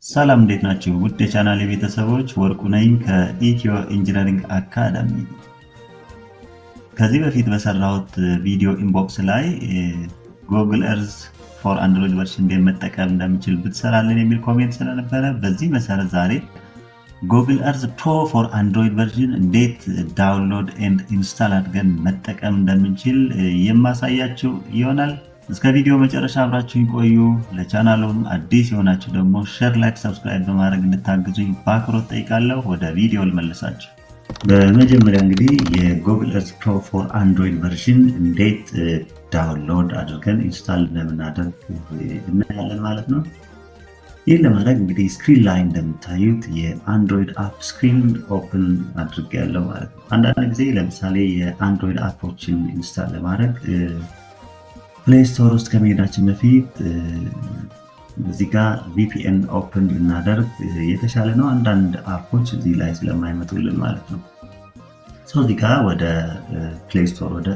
ሰላም እንዴት ናችሁ? ውድ የቻናሌ ቤተሰቦች ወርቁ ነኝ ከኢትዮ ኢንጂነሪንግ አካዳሚ። ከዚህ በፊት በሰራሁት ቪዲዮ ኢንቦክስ ላይ ጉግል እርዝ ፎር አንድሮይድ ቨርዥን እንዴት መጠቀም እንደምችል ብትሰራልን የሚል ኮሜንት ስለነበረ በዚህ መሰረት ዛሬ ጉግል እርዝ ፕሮ ፎር አንድሮይድ ቨርዥን እንዴት ዳውንሎድ ኤንድ ኢንስታል አድርገን መጠቀም እንደምንችል የማሳያችሁ ይሆናል። እስከ ቪዲዮ መጨረሻ አብራችሁኝ ቆዩ። ለቻናሉም አዲስ የሆናችሁ ደግሞ ሼር፣ ላይክ፣ ሰብስክራይብ በማድረግ እንድታግዙኝ በአክብሮት ጠይቃለሁ። ወደ ቪዲዮ ልመልሳችሁ። በመጀመሪያ እንግዲህ የጉግል እርዝ ፕሮ ፎር አንድሮይድ ቨርዥን እንዴት ዳውንሎድ አድርገን ኢንስታል እንደምናደርግ እናያለን ማለት ነው። ይህን ለማድረግ እንግዲህ ስክሪን ላይ እንደምታዩት የአንድሮይድ አፕ ስክሪን ኦፕን አድርጌያለሁ ማለት ነው። አንዳንድ ጊዜ ለምሳሌ የአንድሮይድ አፖችን ኢንስታል ለማድረግ ፕሌይ ስቶር ውስጥ ከመሄዳችን በፊት እዚህ ጋር ቪፒኤን ኦፕን ብናደርግ የተሻለ ነው። አንዳንድ አፖች እዚህ ላይ ስለማይመጡልን ማለት ነው። እዚህ ጋር ወደ ፕሌይ ስቶር ወደ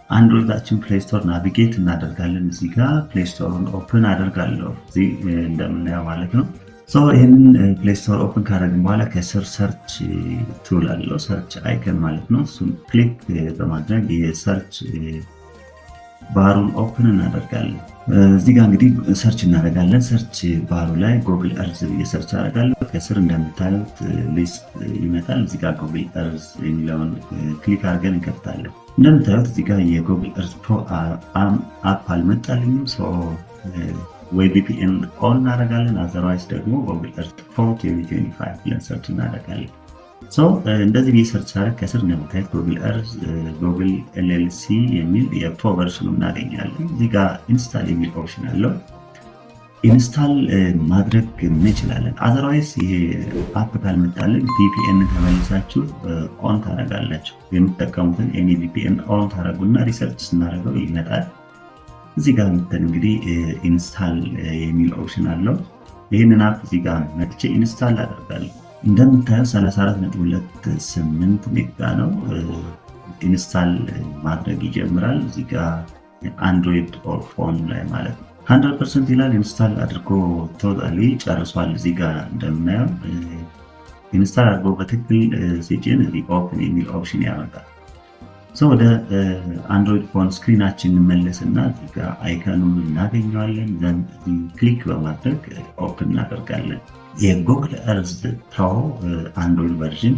አንድሮይዳችን ፕሌይ ስቶር ናቪጌት እናደርጋለን። እዚህ ጋር ፕሌይ ስቶርን ኦፕን አደርጋለሁ እዚህ እንደምናየው ማለት ነው። ይህንን ፕሌይ ስቶር ኦፕን ካደረግን በኋላ ከስር ሰርች ቱል አለው፣ ሰርች አይከን ማለት ነው። እሱን ክሊክ በማድረግ የሰርች ባሩን ኦፕን እናደርጋለን። እዚህ ጋር እንግዲህ ሰርች እናደርጋለን። ሰርች ባሩ ላይ ጉግል እርዝ ብዬ ሰርች አደርጋለሁ። ከስር እንደምታዩት ሊስት ይመጣል። እዚህ ጋር ጉግል እርዝ የሚለውን ክሊክ አድርገን እንከፍታለን። እንደምታዩት እዚህ ጋር የጉግል እርዝ ፕሮ አፕ አልመጣልኝም። ወይ ቪፒኤን ኦን እናደርጋለን፣ አዘርዋይስ ደግሞ ጉግል እርዝ ፕሮ 2025 ብለን ሰርች እናደርጋለን። እንደዚህ ብዬ ሰርች አደረግ ከስር እንደምታዩት ጉግል እርዝ ጉግል ኤልኤልሲ የሚል የፕሮ ቨርሽኑ እናገኛለን። እዚህ ጋር ኢንስታል የሚል ኦፕሽን አለው። ኢንስታል ማድረግ እንችላለን። አዘርዋይስ ይሄ አፕ ካልመጣልን ቪፒኤን ተመልሳችሁ ኦን ታደርጋላችሁ። የምትጠቀሙትን ኤኒ ቪፒኤን ኦን ታደርጉና ሪሰርች ስናደርገው ይመጣል። እዚህ ጋር መተን እንግዲህ ኢንስታል የሚል ኦፕሽን አለው። ይህንን አፕ እዚህ ጋር መጥቼ ኢንስታል አደርጋለሁ። እንደምታየው 34.28 ሜጋ ነው። ኢንስታል ማድረግ ይጀምራል። እዚህ ጋር አንድሮይድ ኦር ፎን ላይ ማለት ነው 100% ይላል። ኢንስታል አድርጎ ቶታሊ ጨርሷል። እዚህ ጋር እንደምናየው ኢንስታል አድርጎ በትክክል ሲጭን እዚህ ኦፕን የሚል ኦፕሽን ያመጣል። ወደ አንድሮይድ ፎን ስክሪናችን እንመለስና እዚህ ጋር አይከኑን እናገኘዋለን። ዘን ክሊክ በማድረግ ኦፕን እናደርጋለን። የጉግል እርዝ ፕሮ አንድሮይድ ቨርዥን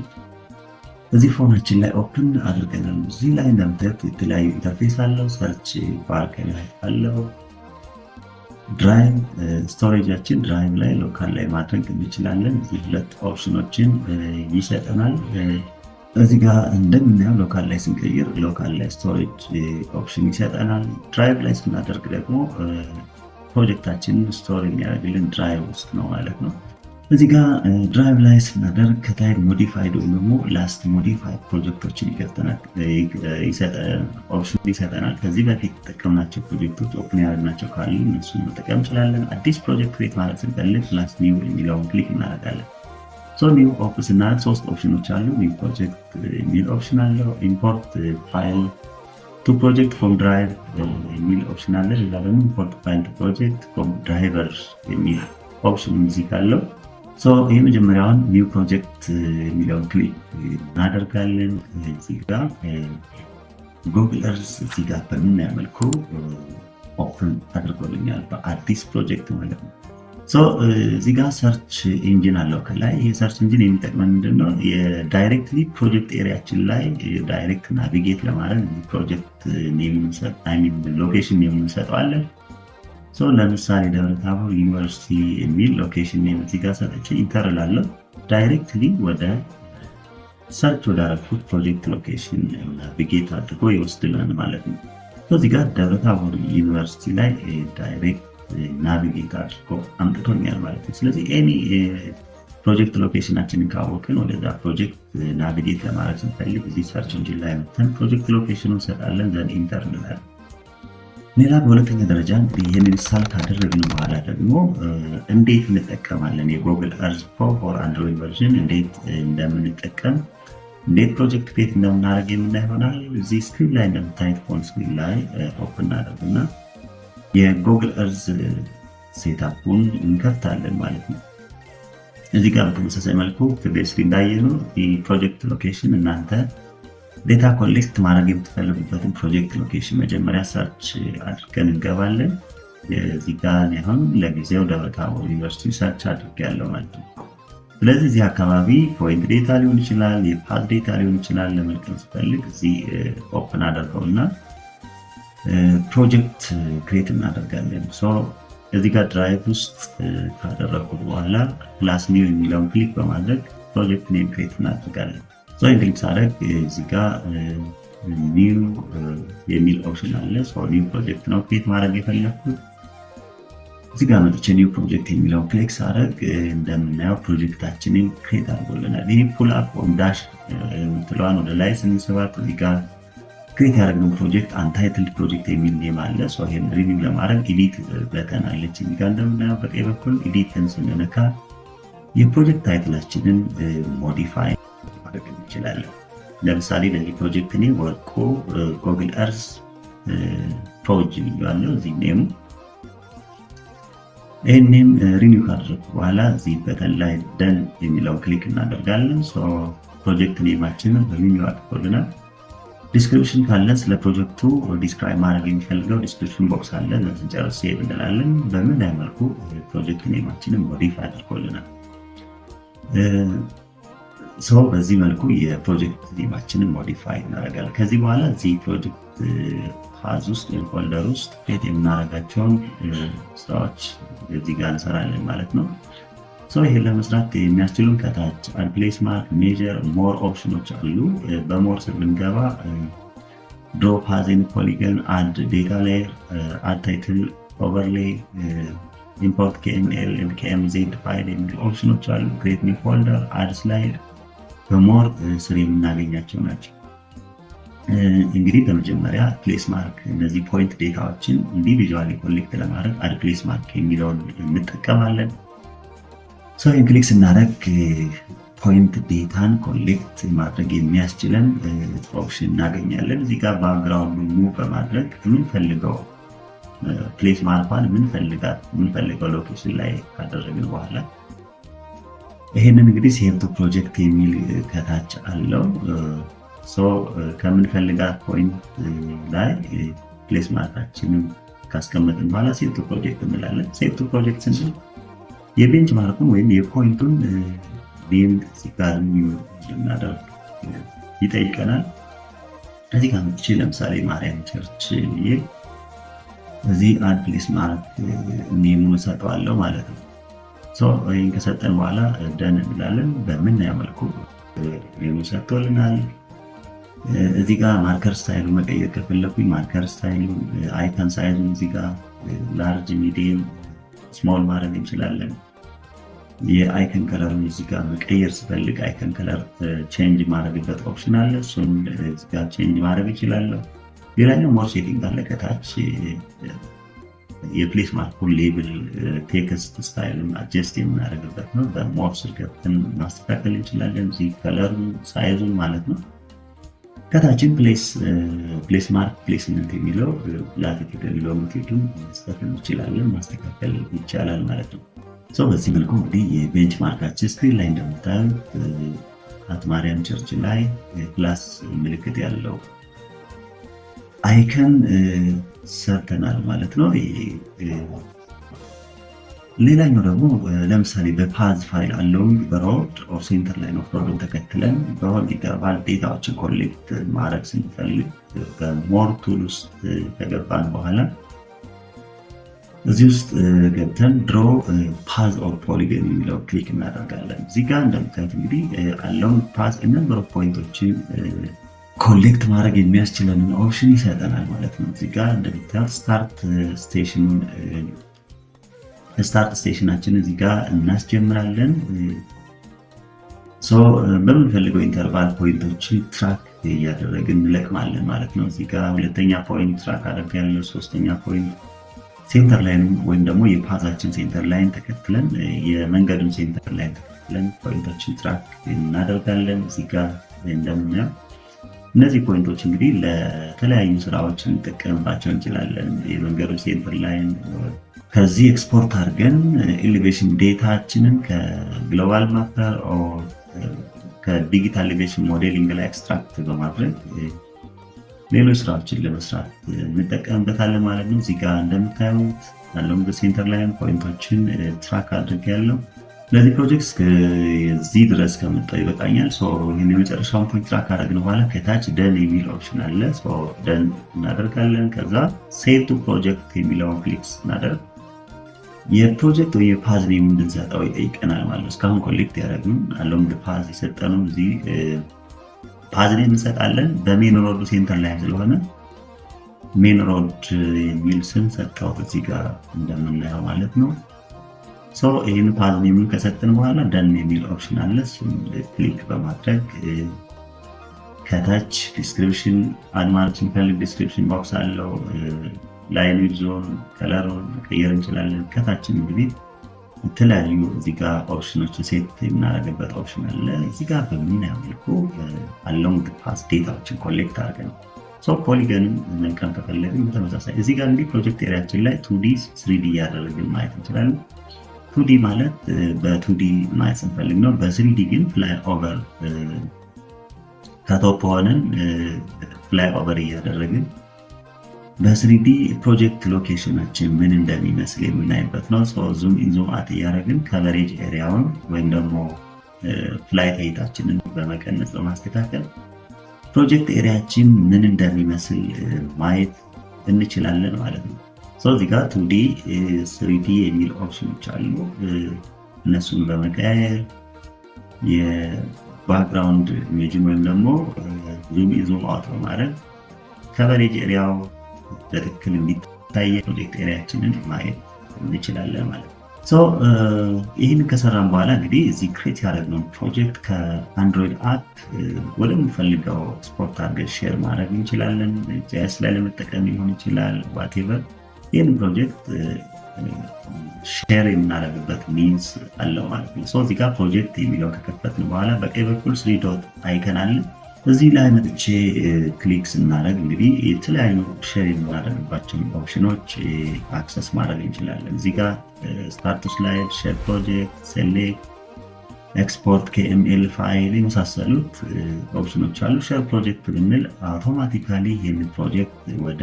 እዚህ ፎናችን ላይ ኦፕን አድርገናል። እዚህ ላይ እንደምታዩት የተለያዩ ኢንተርፌስ አለው። ሰርች ባር ላይ አለው። ድራይቭ ስቶሬጃችን ድራይቭ ላይ ሎካል ላይ ማድረግ እንችላለን። እዚህ ሁለት ኦፕሽኖችን ይሰጠናል። እዚህ ጋር እንደምናየው ሎካል ላይ ስንቀይር ሎካል ላይ ስቶሬጅ ኦፕሽን ይሰጠናል። ድራይቭ ላይ ስናደርግ ደግሞ ፕሮጀክታችን ስቶር የሚያደርግልን ድራይቭ ውስጥ ነው ማለት ነው። እዚህ ጋር ድራይቭ ላይ ስናደርግ ከታይ ሞዲፋይድ ወይም ደግሞ ላስት ሞዲፋይድ ፕሮጀክቶችን ኦፕሽን ይሰጠናል። ከዚህ በፊት የተጠቀምናቸው ፕሮጀክቶች ኦፕን ያደረግናቸው ካሉ እነሱን መጠቀም እንችላለን። አዲስ ፕሮጀክት ክሬት ማለት ስንፈልግ ላስት ኒው የሚለውን ክሊክ እናደርጋለን። ኒው ኦፕን ስናደርግ ሶስት ኦፕሽኖች አሉ። ኒው ፕሮጀክት የሚል ኦፕሽን አለው። ኢምፖርት ፋይል ቱ ፕሮጀክት ፍሮም ድራይቭ የሚል ኦፕሽን አለ። ሌላ ደግሞ ኢምፖርት ፋይል ቱ ፕሮጀክት ፍሮም ድራይቨር የሚል ኦፕሽን እዚህ ካለው የመጀመሪያውን ኒው ፕሮጀክት የሚለውን ክሊክ እናደርጋለን። እዚህ ጋር ጉግል እርዝ እዚህ ጋር በምናየው መልኩ ኦፕን አድርጎልኛል በአዲስ ፕሮጀክት ማለት ነው። እዚህ ጋር ሰርች ኢንጂን አለው ከላይ። ይህ ሰርች ኢንጂን የሚጠቅመን ምንድነው? የዳይሬክትሊ ፕሮጀክት ኤሪያችን ላይ ዳይሬክት ናቪጌት ለማድረግ ፕሮጀክት ሎኬሽን የምንሰጠዋለን። ለምሳሌ ደብረታቦር ዩኒቨርሲቲ የሚል ሎኬሽን ኔም እዚህ ጋር ሰጥቼ ኢንተር እላለሁ። ዳይሬክትሊ ወደ ሰርች ወዳረኩት ፕሮጀክት ሎኬሽን ናቪጌት አድርጎ ይወስድልናል ማለት ነው። እዚህ ጋር ደብረታቦር ዩኒቨርሲቲ ላይ ዳይሬክት ናቪጌት አድርጎ አምጥቶኛል ማለት ነው። ስለዚህ ኤኒ ፕሮጀክት ሎኬሽናችንን ካወቅን ወደዛ ፕሮጀክት ናቪጌት ለማድረግ ስንፈልግ እዚህ ሰርች ኢንጂን ላይ መተን ፕሮጀክት ሎኬሽኑን እንሰጣለን። ዘን ኢንተር እንላለን። ሌላ በሁለተኛ ደረጃ ይህን ኢንስታል ካደረግን በኋላ ደግሞ እንዴት እንጠቀማለን የጉግል እርዝ ፕሮ ፎር አንድሮይድ ቨርዥን እንዴት እንደምንጠቀም እንዴት ፕሮጀክት ክሬት እንደምናደርግ የምናይ ይሆናል። እዚህ ስክሪን ላይ እንደምታዩት ፎን ስክሪን ላይ ኦፕን እናደርግና የጉግል እርዝ ሴታፑን እንከፍታለን ማለት ነው። እዚህ ጋር በተመሳሳይ መልኩ ፕሪቪየስሊ እንዳየነው የፕሮጀክት ሎኬሽን እናንተ ዴታ ኮሌክት ማድረግ የምትፈልጉበትን ፕሮጀክት ሎኬሽን መጀመሪያ ሰርች አድርገን እንገባለን። እዚህ ጋር አሁን ለጊዜው ደብረ ታቦር ዩኒቨርሲቲ ሰርች አድርጌያለሁ ማለት ነው። ስለዚህ እዚህ አካባቢ ፖይንት ዴታ ሊሆን ይችላል፣ የፓዝ ዴታ ሊሆን ይችላል። ለመልቀም ስፈልግ እዚህ ኦፕን አደርገውና ፕሮጀክት ክሬት እናደርጋለን። እዚህ ጋር ድራይቭ ውስጥ ካደረግኩት በኋላ ፕላስ ኒው የሚለውን ክሊክ በማድረግ ፕሮጀክት ኔም ክሬት እናደርጋለን። ይህን ክሊክ ሳደርግ እዚህ ጋር ኒው የሚል ኦፕሽን አለ። ኒው ፕሮጀክት ነው ክሬት ማድረግ የፈለግኩት። እዚህ ጋር መጥቼ ኒው ፕሮጀክት የሚለውን ክሊክ ሳደርግ እንደምናየው ፕሮጀክታችንን ክሬት አድርጎልናል። ይህ ፑል አፕ ኦን ዳሽ የምትለዋን ወደ ላይ ስንስባት እዚህ ጋር ክሬት ያደረግነው ፕሮጀክት አንታይትልድ ፕሮጀክት የሚል ኔም አለ። ይህን ሪቪው ለማድረግ ኤዲት በተን አለች። እዚህ ጋር እንደምናየው በቀኝ በኩል ኤዲትን ስንነካ የፕሮጀክት ታይትላችንን ሞዲፋይ ማድረግ እንችላለን። ለምሳሌ ለዚህ ፕሮጀክት እኔ ወርቁ ጎግል እርዝ ፕሮጅ ብያለሁ። እዚህ ኔሙ ይህንም ሪኒው ካደረግኩ በኋላ እዚህ በተን ላይ ደን የሚለውን ክሊክ እናደርጋለን። ፕሮጀክት ኔማችንን በሪኒው አድርጎልናል። ዲስክሪፕሽን ካለ ስለ ፕሮጀክቱ ዲስክራይብ ማድረግ የሚፈልገው ዲስክሪፕሽን ቦክስ አለ። ስንጨርስ ሴቭ እንላለን። በምን ላይ መልኩ ፕሮጀክት ኔማችንን ሞዲፋይ አድርጎልናል። በዚህ መልኩ የፕሮጀክት ኔማችንን ሞዲፋይ እናደርጋለን። ከዚህ በኋላ እዚህ ፕሮጀክት ፓዝ ውስጥ ወይም ፎልደር ውስጥ ክሬት የምናደርጋቸውን ስራዎች እዚህ ጋር እንሰራለን ማለት ነው። ይሄን ለመስራት የሚያስችሉን ከታች አድ ፕሌስ ማርክ፣ ሜጀር፣ ሞር ኦፕሽኖች አሉ። በሞር ስር ብንገባ ድሮ ፓዝ ኤንድ ፖሊገን፣ አድ ዴታ ሌየር፣ አድ ታይትል፣ ኦቨርሌይ፣ ኢምፖርት KML ኤንድ KMZ ፋይል የሚሉ ኦፕሽኖች አሉ። ክሬት ኒው ፎልደር፣ አድ ስላይድ በሞር ስር የምናገኛቸው ናቸው። እንግዲህ በመጀመሪያ ፕሌስ ማርክ እነዚህ ፖይንት ዴታዎችን ኢንዲቪዥዋሊ ኮሌክት ለማድረግ አድ ፕሌስ ማርክ የሚለውን እንጠቀማለን። ይህን ክሊክ ስናደርግ ፖይንት ዴታን ኮሌክት ማድረግ የሚያስችለን ኦፕሽን እናገኛለን። እዚህ ጋር ባክግራውንድ ሙቭ በማድረግ የምንፈልገው ፕሌስ ማርኳን የምንፈልገው ሎኬሽን ላይ ካደረግን በኋላ ይህንን እንግዲህ ሴቭ ቱ ፕሮጀክት የሚል ከታች አለው። ከምንፈልጋት ፖይንት ላይ ፕሌስ ማርካችንን ካስቀመጥን በኋላ ሴቭ ቱ ፕሮጀክት እንላለን። ሴቭ ቱ ፕሮጀክት ስንል የቤንች ማርኩን ወይም የፖይንቱን ኔም ሲጋር እናደርግ ይጠይቀናል። እዚህ ጋር መጥቼ ለምሳሌ ማርያም ቸርች እዚህ አድ ፕሌስ ማርክ ኔሙን እሰጠዋለሁ ማለት ነው። ይህን ከሰጠን በኋላ ደን እንላለን። በምናየው መልኩ ኔሙ ሰጥቶልናል። እዚህ ጋር ማርከር ስታይሉ መቀየር ከፈለኩኝ ማርከር ስታይሉ፣ አይከን ሳይዙን እዚህ ጋር ላርጅ፣ ሚዲየም፣ ስሞል ማድረግ እንችላለን። የአይከን ከለሩን እዚህ ጋር መቀየር ስፈልግ አይከን ከለር ቼንጅ ማድረግበት ኦፕሽን አለ። እሱን እዚህ ጋር ቼንጅ ማድረግ ይችላለሁ። ሌላኛው ሞር ሴቲንግ አለ ከታች የፕሌስ ማርኩን ሌብል ቴክስት ስታይሉን አጀስት የምናደርግበት ነው። በሞር ስር ገብተን ማስተካከል እንችላለን። እዚህ ከለሩን ሳይዙን ማለት ነው። ከታችን ፕሌስ ማርክ ፕሌስመንት የሚለው ላቲቱድ ሎንጊቱዱን መስጠት እንችላለን፣ ማስተካከል ይቻላል ማለት ነው። በዚህ መልኩ እንግዲህ የቤንች ማርካችን ስክሪን ላይ እንደምታዩት አት ማርያም ቸርች ላይ ፕላስ ምልክት ያለው አይከን ሰርተናል ማለት ነው። ሌላኛው ደግሞ ለምሳሌ በፓዝ ፋይል አለው በሮድ ኦር ሴንተር ላይን ኦፍ ሮድ ተከትለን በሆል ኢንተርቫል ዴታዎችን ኮሌክት ማድረግ ስንፈልግ በሞር ቱል ውስጥ ከገባን በኋላ እዚህ ውስጥ ገብተን ድሮ ፓዝ ኦር ፖሊገን የሚለው ክሊክ እናደርጋለን። እዚህ ጋር እንደምታዩት እንግዲህ አለውን ፓዝ ነምበር ኦፍ ፖይንቶችን ኮሌክት ማድረግ የሚያስችለንን ኦፕሽን ይሰጠናል ማለት ነው። እዚህ ጋር እንደምታዩት ስታርት ስቴሽናችን እዚህ ጋር እናስጀምራለን። በምንፈልገው ኢንተርቫል ፖይንቶችን ትራክ እያደረግን እንለቅማለን ማለት ነው። እዚህ ጋር ሁለተኛ ፖይንት ትራክ አደርጋለሁ። ሶስተኛ ፖይንት ሴንተር ላይን ወይም ደግሞ የፓዛችን ሴንተር ላይን ተከትለን የመንገዱን ሴንተር ላይን ተከትለን ፖይንቶችን ትራክ እናደርጋለን። እዚህ ጋር እንደምናየው እነዚህ ፖይንቶች እንግዲህ ለተለያዩ ስራዎች እንጠቀምባቸው እንችላለን። የመንገዱ ሴንተር ላይን ከዚህ ኤክስፖርት አድርገን ኤሌቬሽን ዴታችንን ከግሎባል ማፐር ከዲጂታል ኤሌቬሽን ሞዴሊንግ ላይ ኤክስትራክት በማድረግ ሌሎች ስራዎችን ለመስራት እንጠቀምበታለን ማለት ነው። እዚህ ጋር እንደምታዩት ያለው በሴንተር ላይ ፖይንቶችን ትራክ አድርጌያለሁ። ለዚህ ፕሮጀክት እዚህ ድረስ ከመጣው ይበቃኛል። ይህን የመጨረሻውን ፖይንት ትራክ አደረግን በኋላ ከታች ደን የሚል ኦፕሽን አለ። ደን እናደርጋለን። ከዛ ሴቭ ቱ ፕሮጀክት የሚለውን ክሊክ እናደርግ የፕሮጀክት ወይ የፓዝ ኔም እንድንሰጠው ይጠይቀናል ማለት ነው። እስካሁን ኮሌክት ያደረግነው አለው ፓዝ የሰጠነው እዚህ ፓዝ ኔም እንሰጣለን። በሜን ሮድ ሴንተር ላይ ስለሆነ ሜን ሮድ የሚል ስም ሰጠው እዚህ ጋር እንደምናየው ማለት ነው። ይህን ፓዝ ኔምን ከሰጠን በኋላ ደን የሚል ኦፕሽን አለ። እሱን ክሊክ በማድረግ ከታች ዲስክሪፕሽን አድ ማለት ስንፈልግ ዲስክሪፕሽን ቦክስ አለው። ላይን ዞን ከለሩን መቀየር እንችላለን። ከታችን እንግዲህ የተለያዩ እዚህ ጋር ኦፕሽኖች ሴት የምናደርግበት ኦፕሽን አለ። እዚህ ጋር በምናየው መልኩ አሎንግ ፓስ ዴታዎችን ኮሌክት አድርገን ፖሊገንም መልቀም ከፈለግን በተመሳሳይ እዚህ ጋር እንግዲህ ፕሮጀክት ኤሪያችን ላይ 2D 3D እያደረግን ማየት እንችላለን። 2D ማለት በ2D ማየት ስንፈልግ ነው። በ3D ግን ፍላይ ኦቨር ከቶፕ ሆነን ፍላይ ኦቨር እያደረግን በ3D ፕሮጀክት ሎኬሽናችን ምን እንደሚመስል የምናይበት ነው። ዙም ኢን ዙም አት እያደረግን ከቨሬጅ ኤሪያውን ወይም ደግሞ ፍላይት ሄታችንን በመቀነስ በማስተካከል ፕሮጀክት ኤሪያችን ምን እንደሚመስል ማየት እንችላለን ማለት ነው። እዚህ ጋር 2D 3D የሚል ኦፕሽኖች አሉ። እነሱን በመቀያየር የባክግራውንድ ኢሜጅን ወይም ደግሞ ዙም ኢን ዙም አውት በማድረግ ከቨሬጅ ኤሪያው በትክክል እንዲታይ ፕሮጀክት ኤሪያችንን ማየት እንችላለን ማለት ነው። ይህን ከሰራን በኋላ እንግዲህ እዚህ ክሬት ያደረግነው ፕሮጀክት ከአንድሮይድ አፕ ወደምንፈልገው ኤክስፖርት አድርገን ሼር ማድረግ እንችላለን። ጂአይኤስ ላይ ለመጠቀም ሊሆን ይችላል ዋቴቨር። ይህን ፕሮጀክት ሼር የምናደርግበት ሚንስ አለው ማለት ነው። እዚህ ጋር ፕሮጀክት የሚለው ከከፈትን በኋላ በቀኝ በኩል 3 ዶት አይከን አለ። እዚህ ላይ መጥቼ ክሊክ ስናደርግ እንግዲህ የተለያዩ ሼር የምናደርግባቸውን ኦፕሽኖች አክሰስ ማድረግ እንችላለን። እዚህ ጋር ስታርት ስላይድ፣ ሼር ፕሮጀክት፣ ሴሌክት፣ ኤክስፖርት KML ፋይል የመሳሰሉት ኦፕሽኖች አሉ። ሼር ፕሮጀክት ብንል አውቶማቲካሊ ይህን ፕሮጀክት ወደ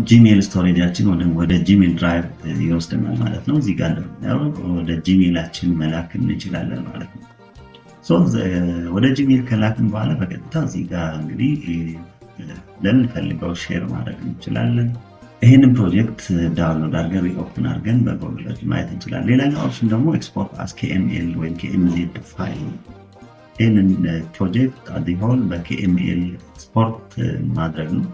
ጂሜል ስቶሬጃችን ወደ ጂሜል ድራይቭ ይወስደናል ማለት ነው። እዚህ ጋር ወደ ጂሜላችን መላክ እንችላለን ማለት ነው። ወደ ጂሜል ከላክን በኋላ በቀጥታ እዚህ ጋር እንግዲህ ለምንፈልገው ሼር ማድረግ እንችላለን። ይህንን ፕሮጀክት ዳውንሎድ አድርገን ሪኦፕን አድርገን በጎግል ማየት እንችላለን። ሌላኛው ኦፕሽን ደግሞ ኤክስፖርት አስ KML ወይም KMZ ፋይል። ይህንን ፕሮጀክት አዲሆን በKML ኤክስፖርት ማድረግ ነው።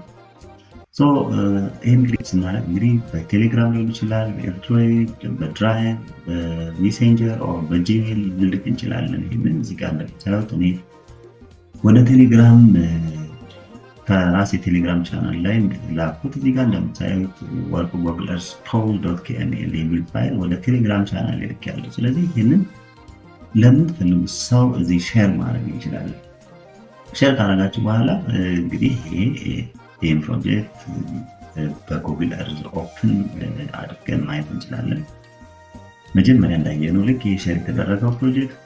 ይህን ክሊክ ስናደርግ እንግዲህ በቴሌግራም ሊሆን ይችላል፣ በኤርድሮይድ፣ በድራይቭ፣ በሜሴንጀር በጂሜል ልልክ እንችላለን። ይህንን እዚህ ጋር እንደምታዩት እኔ ወደ ቴሌግራም ከራሴ ቴሌግራም ቻናል ላይ ላኩት። እዚህ ጋር እንደምታዩት ወርክ ጎግል እርዝ pro.kml የሚል ፋይል ወደ ቴሌግራም ቻናል ልኬያለሁ። ስለዚህ ይህንን ለምትፈልጉት ሰው እዚህ ሼር ማድረግ እንችላለን። ሼር ካደረጋችሁ በኋላ እንግዲህ ይህን ፕሮጀክት በጎግል እርዝ ኦፕን አድርገን ማየት እንችላለን። መጀመሪያ እንዳየነው ልክ ይህ ሼር የተደረገው ፕሮጀክት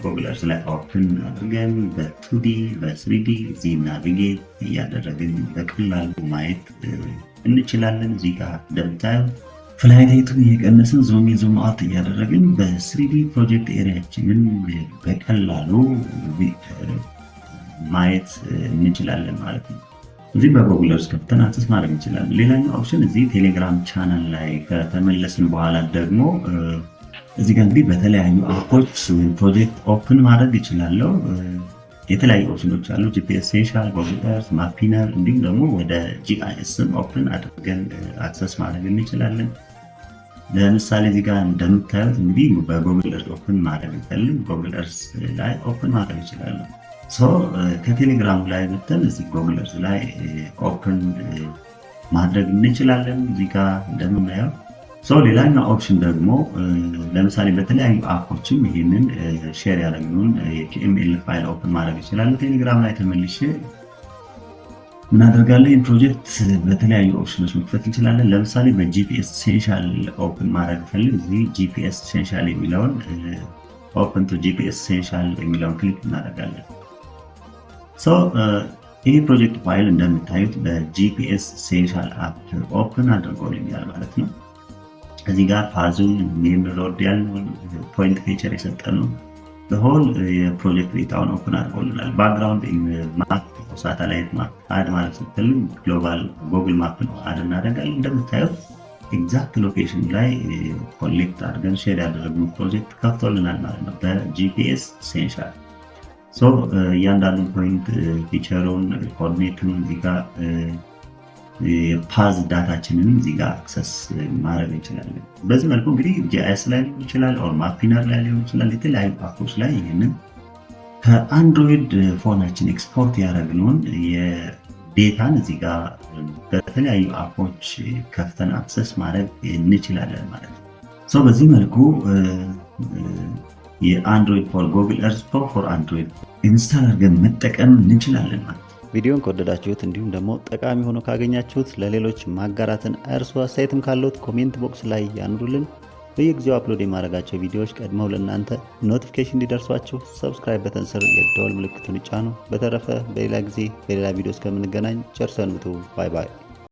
ጎግል እርዝ ላይ ኦፕን አድርገን በ2D በ3D እዚህ ናቪጌት እያደረግን በቀላሉ ማየት እንችላለን። እዚህ ጋር እንደምታየው ፍላይት ሄቱን እየቀነስን ዙም ኢን ዙም አውት እያደረግን በ3D ፕሮጀክት ኤሪያችንን በቀላሉ ማየት እንችላለን ማለት ነው። እዚህ በጎግል እርዝ ከፍተን አክሰስ ማድረግ እንችላለን። ሌላኛው ኦፕሽን እዚህ ቴሌግራም ቻናል ላይ ከተመለስን በኋላ ደግሞ እዚህ ጋር እንግዲህ በተለያዩ አፖች ፕሮጀክት ኦፕን ማድረግ ይችላለሁ። የተለያዩ ኦፕሽኖች አሉ። ጂፒኤስ ሴንሻል፣ ጎግል እርዝ፣ ማፒነር እንዲሁም ደግሞ ወደ GISም ኦፕን አድርገን አክሰስ ማድረግ እንችላለን። ለምሳሌ እዚህ ጋር እንደምታዩት እንግዲህ በጎግል እርዝ ኦፕን ማድረግ እንፈልግ ጎግል እርዝ ላይ ኦፕን ማድረግ ይችላለሁ። ከቴሌግራም ላይ መተን እዚህ ጎግል እርዝ ላይ ኦፕን ማድረግ እንችላለን። እዚህ ጋር እንደምናየው ሌላኛው ኦፕሽን ደግሞ ለምሳሌ በተለያዩ አፖችም ይህንን ሼር ያደረግነውን የKML ፋይል ኦፕን ማድረግ ይችላል። ቴሌግራም ላይ ተመልሼ እናደርጋለን። ይህን ፕሮጀክት በተለያዩ ኦፕሽኖች መክፈት እንችላለን። ለምሳሌ በጂፒኤስ ሴንሻል ኦፕን ማድረግ ፈልግ እዚህ ጂፒኤስ ሴንሻል የሚለውን ኦፕን ቱ ጂፒኤስ ሴንሻል የሚለውን ክሊክ እናደርጋለን። ይህ ፕሮጀክት ፋይል እንደምታዩት በጂፒኤስ ሴንሻል አፕ ኦፕን አድርጎልኛል ማለት ነው። እዚህ ጋር ፓዙን ኔም ሎድ ያልነውን ፖይንት ፌቸር የሰጠነው በሆል የፕሮጀክት ዴታውን ኦፕን አድርጎልናል። ባክግራውንድ ማፕ ሳተላይት ማፕ አድ ማለት ስትፈልግ ግሎባል ጎግል ማፕ ነው አድ እናደርጋለን። እንደምታዩት ኤግዛክት ሎኬሽን ላይ ኮሌክት አድርገን ሼር ያደረግነው ፕሮጀክት ከፍቶልናል ማለት ነው በጂፒኤስ ሴንሻል። እያንዳንዱ ፖይንት ፊቸሩን ኮኦርዲኔቱን እዚህ ጋር የፓዝ ዳታችንን እዚህ ጋር አክሰስ ማድረግ እንችላለን። በዚህ መልኩ እንግዲህ ጂአይኤስ ላይ ሊሆን ይችላል ኦር ማፒነር ላይ ሊሆን ይችላል የተለያዩ አፖች ላይ ይህንን ከአንድሮይድ ፎናችን ኤክስፖርት ያደረግነውን የዴታን እዚህ ጋር በተለያዩ አፖች ከፍተን አክሰስ ማድረግ እንችላለን ማለት ነው። በዚህ መልኩ የአንድሮይድ ፎር ጎግል እርዝ ፕሮ ፎር አንድሮይድ ኢንስታል አድርገን መጠቀም እንችላለን ማለት ነው። ቪዲዮን ከወደዳችሁት እንዲሁም ደግሞ ጠቃሚ ሆኖ ካገኛችሁት ለሌሎች ማጋራትን አይርሱ። አስተያየትም ካለዎት ኮሜንት ቦክስ ላይ ያኑሩልን። በየጊዜው አፕሎድ የማድረጋቸው ቪዲዮዎች ቀድመው ለእናንተ ኖቲፊኬሽን እንዲደርሷችሁ ሰብስክራይብ በተን ስር የደወል ምልክቱን ይጫኑ። በተረፈ በሌላ ጊዜ በሌላ ቪዲዮ እስከምንገናኝ ቸር ሰንብቱ። ባይ ባይ።